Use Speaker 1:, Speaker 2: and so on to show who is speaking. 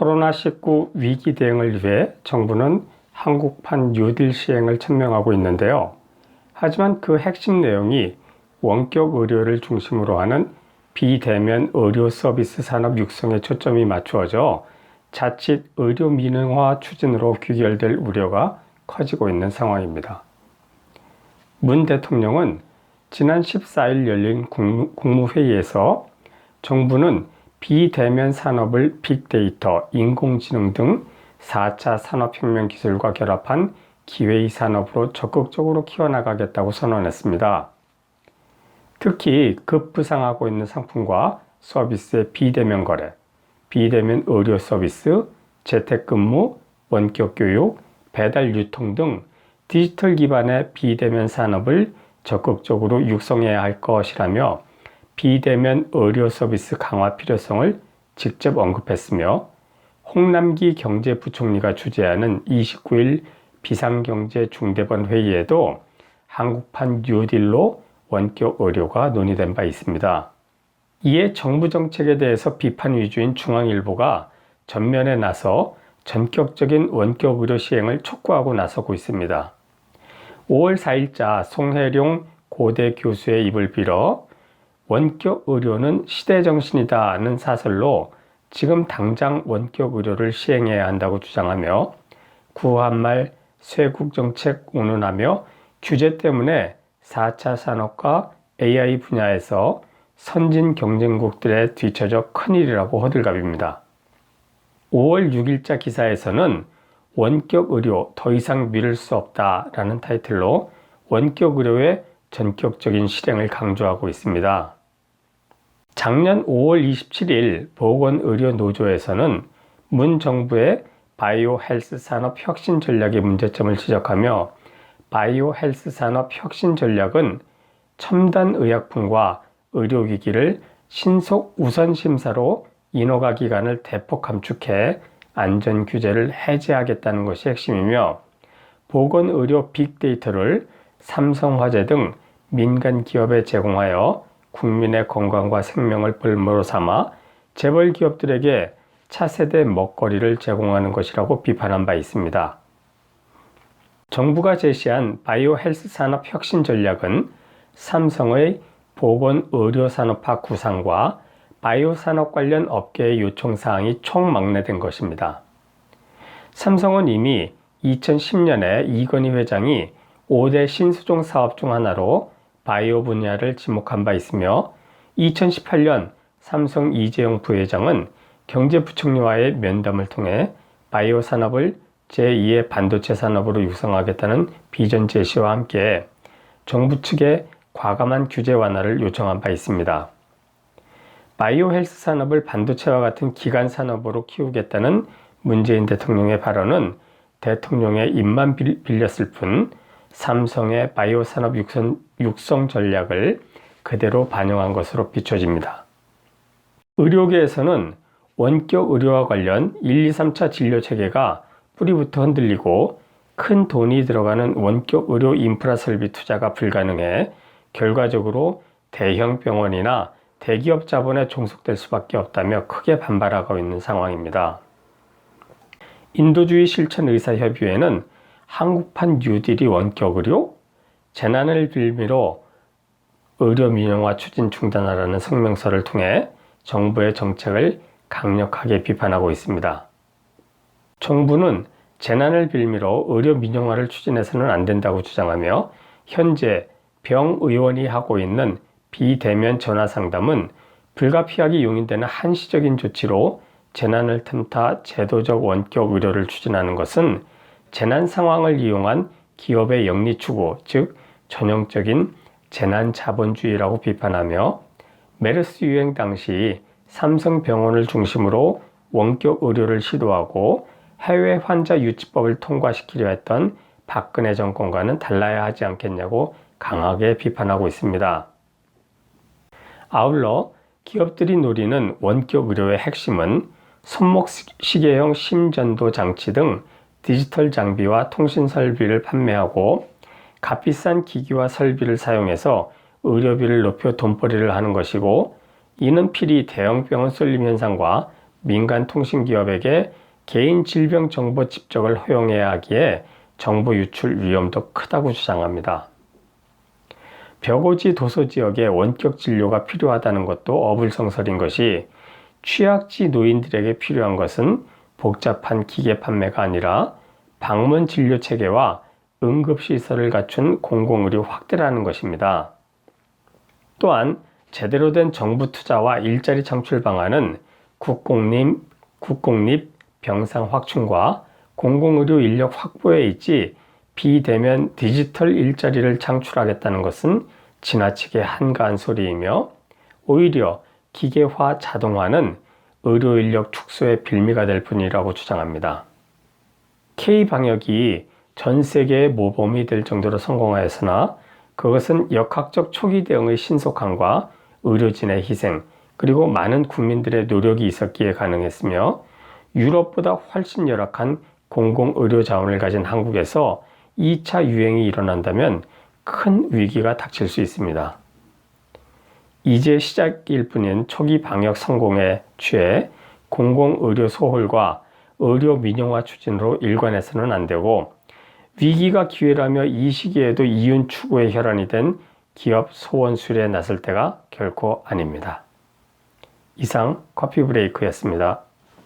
Speaker 1: 코로나19 위기 대응을 위해 정부는 한국판 뉴딜 시행을 천명하고 있는데요. 하지만 그 핵심 내용이 원격 의료를 중심으로 하는 비대면 의료 서비스 산업 육성에 초점이 맞추어져 자칫 의료 민영화 추진으로 귀결될 우려가 커지고 있는 상황입니다. 문 대통령은 지난 14일 열린 국무회의에서 정부는 비대면 산업을 빅데이터, 인공지능 등 4차 산업혁명 기술과 결합한 기회의 산업으로 적극적으로 키워나가겠다고 선언했습니다. 특히 급부상하고 있는 상품과 서비스의 비대면 거래, 비대면 의료 서비스, 재택근무, 원격 교육, 배달 유통 등 디지털 기반의 비대면 산업을 적극적으로 육성해야 할 것이라며 비대면 의료 서비스 강화 필요성을 직접 언급했으며 홍남기 경제부총리가 주재하는 29일 비상경제중대본 회의에도 한국판 뉴딜로 원격 의료가 논의된 바 있습니다. 이에 정부 정책에 대해서 비판 위주인 중앙일보가 전면에 나서 전격적인 원격 의료 시행을 촉구하고 나서고 있습니다. 5월 4일자 송혜룡 고대 교수의 입을 빌어 원격 의료는 시대정신이다는 사설로 지금 당장 원격 의료를 시행해야 한다고 주장하며 구한말 쇄국정책 운운하며 규제 때문에 4차 산업과 AI 분야에서 선진 경쟁국들에 뒤처져 큰일이라고 호들갑입니다. 5월 6일자 기사에서는 원격 의료 더 이상 미룰 수 없다라는 타이틀로 원격 의료의 전격적인 실행을 강조하고 있습니다. 작년 5월 27일 보건의료노조에서는 문 정부의 바이오 헬스 산업 혁신 전략의 문제점을 지적하며 바이오 헬스 산업 혁신 전략은 첨단 의약품과 의료기기를 신속 우선 심사로 인허가 기간을 대폭 감축해 안전 규제를 해제하겠다는 것이 핵심이며 보건의료 빅데이터를 삼성화재 등 민간 기업에 제공하여 국민의 건강과 생명을 볼모로 삼아 재벌 기업들에게 차세대 먹거리를 제공하는 것이라고 비판한 바 있습니다. 정부가 제시한 바이오 헬스 산업 혁신 전략은 삼성의 보건의료산업화 구상과 바이오 산업 관련 업계의 요청사항이 총망라된 것입니다. 삼성은 이미 2010년에 이건희 회장이 5대 신수종 사업 중 하나로 바이오 분야를 지목한 바 있으며 2018년 삼성 이재용 부회장은 경제부총리와의 면담을 통해 바이오 산업을 제2의 반도체 산업으로 육성하겠다는 비전 제시와 함께 정부 측에 과감한 규제 완화를 요청한 바 있습니다. 바이오 헬스 산업을 반도체와 같은 기간 산업으로 키우겠다는 문재인 대통령의 발언은 대통령의 입만 빌렸을 뿐 삼성의 바이오 산업 육성 전략을 그대로 반영한 것으로 비춰집니다. 의료계에서는 원격 의료와 관련 1, 2, 3차 진료 체계가 뿌리부터 흔들리고 큰 돈이 들어가는 원격 의료 인프라 설비 투자가 불가능해 결과적으로 대형 병원이나 대기업 자본에 종속될 수밖에 없다며 크게 반발하고 있는 상황입니다. 인도주의 실천의사협의회는 한국판 뉴딜이 원격 의료? 재난을 빌미로 의료 민영화 추진 중단하라는 성명서를 통해 정부의 정책을 강력하게 비판하고 있습니다. 정부는 재난을 빌미로 의료 민영화를 추진해서는 안 된다고 주장하며 현재 병의원이 하고 있는 비대면 전화 상담은 불가피하게 용인되는 한시적인 조치로 재난을 틈타 제도적 원격 의료를 추진하는 것은 재난 상황을 이용한 기업의 영리 추구, 즉 전형적인 재난 자본주의라고 비판하며 메르스 유행 당시 삼성병원을 중심으로 원격 의료를 시도하고 해외 환자 유치법을 통과시키려 했던 박근혜 정권과는 달라야 하지 않겠냐고 강하게 비판하고 있습니다. 아울러 기업들이 노리는 원격 의료의 핵심은 손목시계형 심전도 장치 등 디지털 장비와 통신 설비를 판매하고 값비싼 기기와 설비를 사용해서 의료비를 높여 돈벌이를 하는 것이고 이는 필히 대형 병원 쏠림 현상과 민간 통신기업에게 개인 질병 정보 집적을 허용해야 하기에 정보 유출 위험도 크다고 주장합니다. 벽오지 도서 지역에 원격 진료가 필요하다는 것도 어불성설인 것이, 취약지 노인들에게 필요한 것은 복잡한 기계 판매가 아니라 방문 진료 체계와 응급시설을 갖춘 공공의료 확대라는 것입니다. 또한 제대로 된 정부 투자와 일자리 창출 방안은 국공립 병상 확충과 공공의료 인력 확보에 있지, 비대면 디지털 일자리를 창출하겠다는 것은 지나치게 한가한 소리이며, 오히려 기계화 자동화는 의료 인력 축소의 빌미가 될 뿐이라고 주장합니다. K방역이 전 세계의 모범이 될 정도로 성공하였으나 그것은 역학적 초기 대응의 신속함과 의료진의 희생, 그리고 많은 국민들의 노력이 있었기에 가능했으며, 유럽보다 훨씬 열악한 공공의료 자원을 가진 한국에서 2차 유행이 일어난다면 큰 위기가 닥칠 수 있습니다. 이제 시작일 뿐인 초기 방역 성공에 취해 공공의료 소홀과 의료 민영화 추진으로 일관해서는 안 되고, 위기가 기회라며 이 시기에도 이윤 추구의 혈안이 된 기업 소원 수리에 나설 때가 결코 아닙니다. 이상 커피 브레이크였습니다.